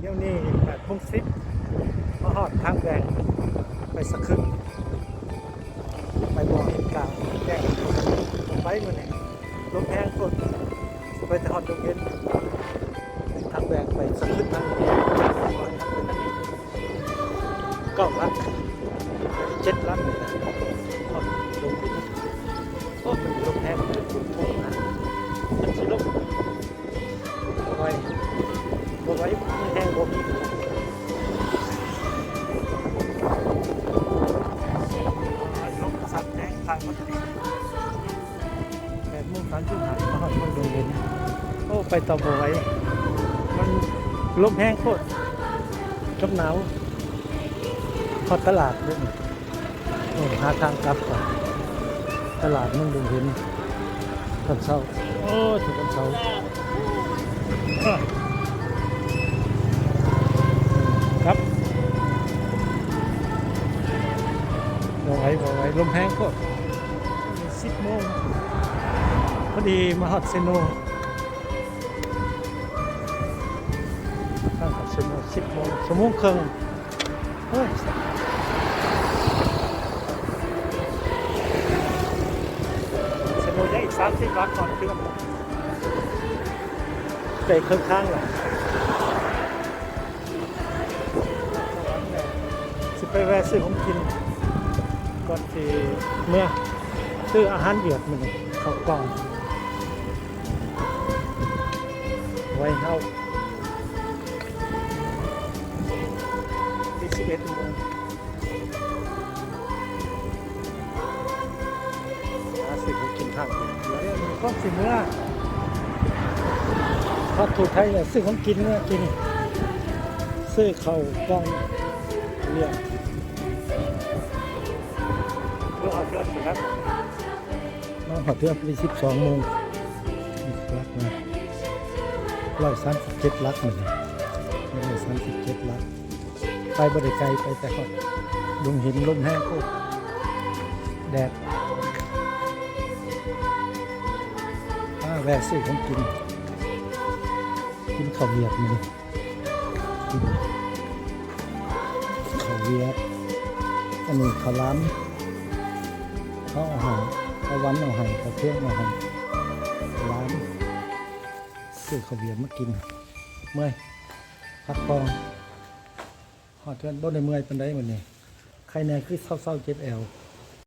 เดี๋ยวนี้8:10มาฮอดทางแดงไปสักครึ่งไปบ่อเห็นกลางแจ้งไปมื้อนี้ลมแห้งฝนไปแต่ฮอดดงเย็นทางแดงไปสักครึ่งทาง9 ลัก7 ลักนี่นะฮอดดงเย็นโอ้เป็นลมแห้งเป็นฝนตกนะมันสิลมบ่ไหวแห้งบ่มีสัตว์แดงทางมันดี8:30มาหอดมันดงเย็นโอ้ไปต่อบ่ไหวมันลมแห้งโคตรกับหนาวพอตลาดด้วยโอ้หาทางกลับก่อนตลาดมันดงเย็นตอนเช้าโอ้ถึงตอนเช้าครับบ่ไหวลมแห้งโคตร10 โมงพอดีมาฮอดเซโนตั้งกับเซโน10 โมงชั่วโมงครึ่งเฮ้ยเซโนยังอีก30 ลักก่อนเครื่องไปเครื่องข้างหรอสิไปแวะซื้อของกินก่อนที่เมื่อซื้ออาหารเดือดมันเข้ากล่องไว้เฮาที่11 โมงซื้อของกินข้างเดี๋ยวมีความสิเมื่อพอถูกไทยเนี่ยซื้อของกินเมื่อกินซื้อข้าวกล่องเลี้ยงเรื่องเอาเรื่องสิครับมาหอดเทือกที่12 โมงลักนะ137 ลักเหมือนกัน137 ลักไปบริไกลไปแต่ก็ดงหินลมแห้งโคตรแดดแวะซื้อของกินข้าวเวียดนี่ข้าวเวียดอันนี้ข้าวล้ำเขาเอาหาเขาวันเอาให้เขาเที่ยงเอาให้ร้านซื้อข้าวเบียร์มากินเมื่อยพักผ่อนหอดเทือนบ่ได้เมื่อยปานใดมื้อนี้ใครแน่คือเศร้าๆเจ็บแอว